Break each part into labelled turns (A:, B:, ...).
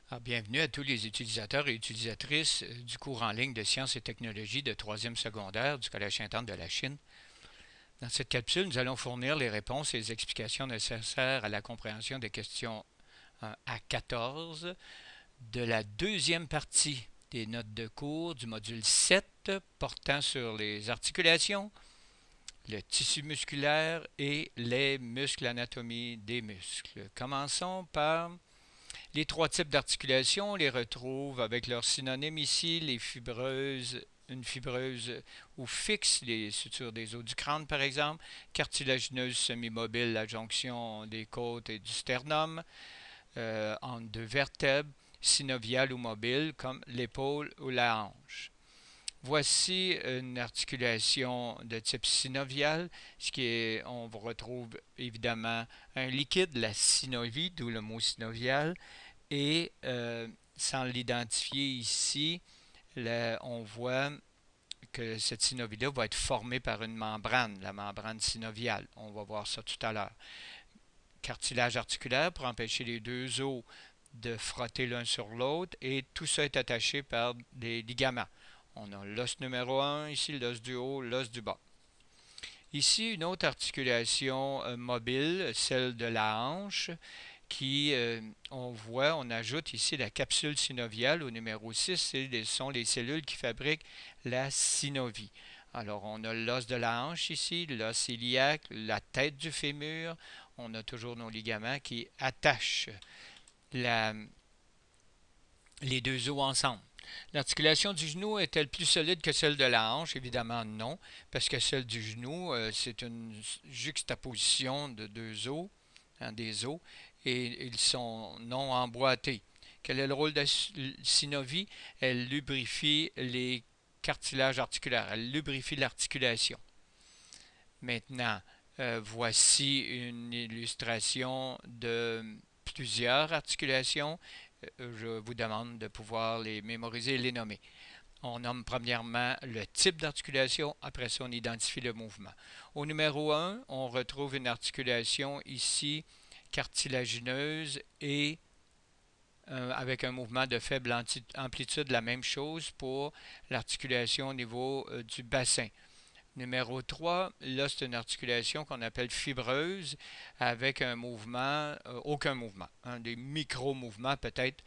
A: Alors, bienvenue à tous les utilisateurs et utilisatrices du cours en ligne de sciences et technologies de troisième secondaire du Collège Sainte-Anne de la Chine. Dans cette capsule, nous allons fournir les réponses et les explications nécessaires à la compréhension des questions 1 à 14 de la deuxième partie des notes de cours du module 7 portant sur les articulations, le tissu musculaire et les muscles, l'anatomie des muscles. Commençons par les trois types d'articulations, on les retrouve avec leurs synonymes ici, les fibreuses, une fibreuse ou fixe, les sutures des os du crâne par exemple, cartilagineuse semi-mobile, la jonction des côtes et du sternum, entre deux vertèbres, synoviale ou mobile comme l'épaule ou la hanche. Voici une articulation de type synovial, on retrouve évidemment un liquide, la synovie, d'où le mot synovial, et sans l'identifier ici, on voit que cette synovie-là va être formée par une membrane, la membrane synoviale. On va voir ça tout à l'heure. Cartilage articulaire pour empêcher les deux os de frotter l'un sur l'autre et tout ça est attaché par des ligaments. On a l'os numéro 1 ici, l'os du haut, l'os du bas. Ici, une autre articulation mobile, celle de la hanche, on ajoute ici la capsule synoviale au numéro 6, ce sont les cellules qui fabriquent la synovie. Alors, on a l'os de la hanche ici, l'os iliaque, la tête du fémur, on a toujours nos ligaments qui attachent la, les deux os ensemble. L'articulation du genou est-elle plus solide que celle de la hanche? Évidemment non, parce que celle du genou, c'est une juxtaposition de deux os, hein, des os, et ils sont non emboîtés. Quel est le rôle de la synovie? Elle lubrifie les cartilages articulaires, elle lubrifie l'articulation. Maintenant, voici une illustration de plusieurs articulations. Je vous demande de pouvoir les mémoriser et les nommer. On nomme premièrement le type d'articulation, après ça on identifie le mouvement. Au numéro 1, on retrouve une articulation ici cartilagineuse et avec un mouvement de faible amplitude, la même chose pour l'articulation au niveau du bassin. Numéro 3, là c'est une articulation qu'on appelle fibreuse avec un mouvement, aucun mouvement, hein, des micro-mouvements peut-être.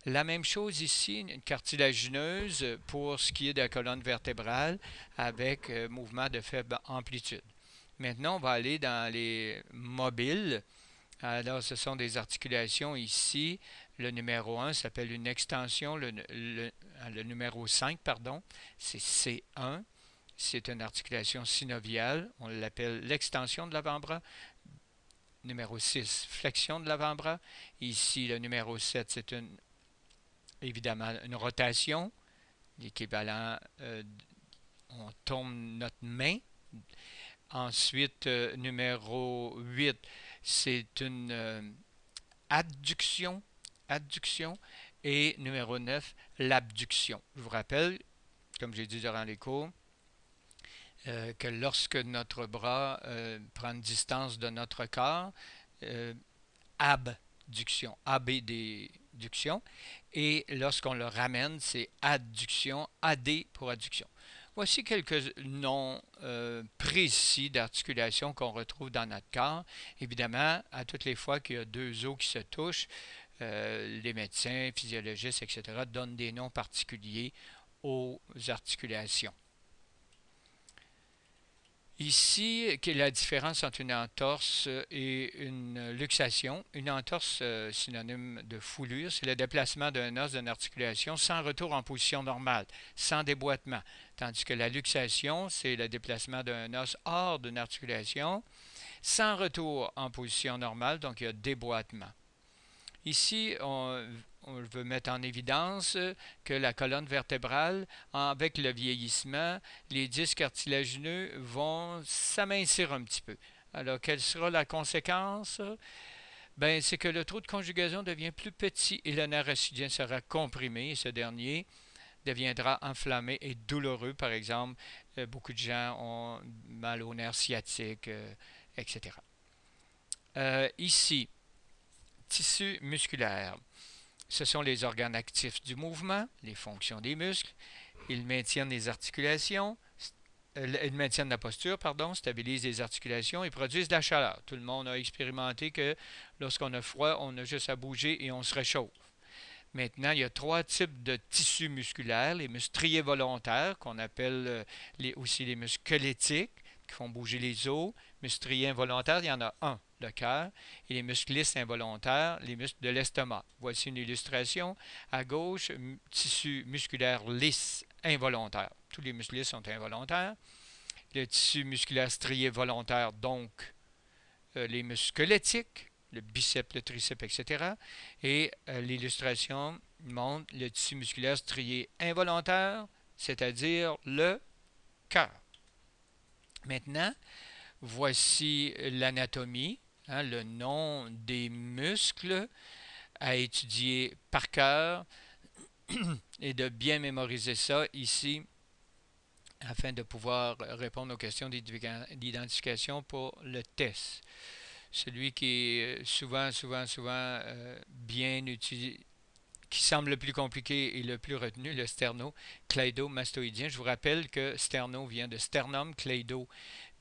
A: La même chose ici, une cartilagineuse pour ce qui est de la colonne vertébrale avec mouvement de faible amplitude. Maintenant, on va aller dans les mobiles. Alors, ce sont des articulations ici. Le numéro 1 s'appelle une extension. Le numéro 5, pardon, c'est C1. C'est une articulation synoviale. On l'appelle l'extension de l'avant-bras. Numéro 6, flexion de l'avant-bras. Ici, le numéro 7, c'est évidemment une rotation. L'équivalent, on tourne notre main. Ensuite, numéro 8, c'est une adduction. Adduction. Et numéro 9, l'abduction. Je vous rappelle, comme j'ai dit durant les cours, que lorsque notre bras prend une distance de notre corps, euh, abduction, abduction, et lorsqu'on le ramène, c'est adduction, AD pour adduction. Voici quelques noms précis d'articulation qu'on retrouve dans notre corps. Évidemment, à toutes les fois qu'il y a deux os qui se touchent, les médecins, physiologistes, etc., donnent des noms particuliers aux articulations. Ici, quelle est la différence entre une entorse et une luxation? Une entorse, synonyme de foulure, c'est le déplacement d'un os d'une articulation sans retour en position normale, sans déboîtement. Tandis que la luxation, c'est le déplacement d'un os hors d'une articulation, sans retour en position normale, donc il y a déboîtement. Ici, on veut mettre en évidence que la colonne vertébrale, avec le vieillissement, les disques cartilagineux vont s'amincir un petit peu. Alors, quelle sera la conséquence? Ben, c'est que le trou de conjugaison devient plus petit et le nerf rachidien sera comprimé et ce dernier deviendra enflammé et douloureux. Par exemple, beaucoup de gens ont mal au nerf sciatique, etc. Ici, tissu musculaire. Ce sont les organes actifs du mouvement, les fonctions des muscles. Ils maintiennent les articulations, ils maintiennent la posture, pardon, stabilisent les articulations et produisent de la chaleur. Tout le monde a expérimenté que lorsqu'on a froid, on a juste à bouger et on se réchauffe. Maintenant, il y a trois types de tissus musculaires, les muscles striés volontaires, qu'on appelle aussi les muscles squelettiques, qui font bouger les os. Muscles striés involontaires, il y en a un, le cœur, et les muscles lisses involontaires, les muscles de l'estomac. Voici une illustration. À gauche, tissu musculaire lisse involontaire. Tous les muscles lisses sont involontaires. Le tissu musculaire strié volontaire, donc les muscles squelettiques, le biceps, le triceps, etc. Et l'illustration montre le tissu musculaire strié involontaire, c'est-à-dire le cœur. Maintenant, voici l'anatomie, hein, le nom des muscles à étudier par cœur et de bien mémoriser ça ici afin de pouvoir répondre aux questions d'identification pour le test. Celui qui est souvent bien utilisé, qui semble le plus compliqué et le plus retenu, le sterno-cleido-mastoïdien. Je vous rappelle que sterno vient de sternum, cleido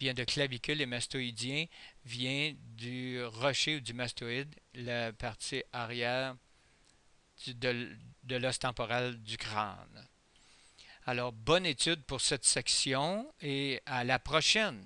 A: vient de clavicule et mastoïdien vient du rocher ou du mastoïde, la partie arrière de l'os temporal du crâne. Alors, bonne étude pour cette section et à la prochaine!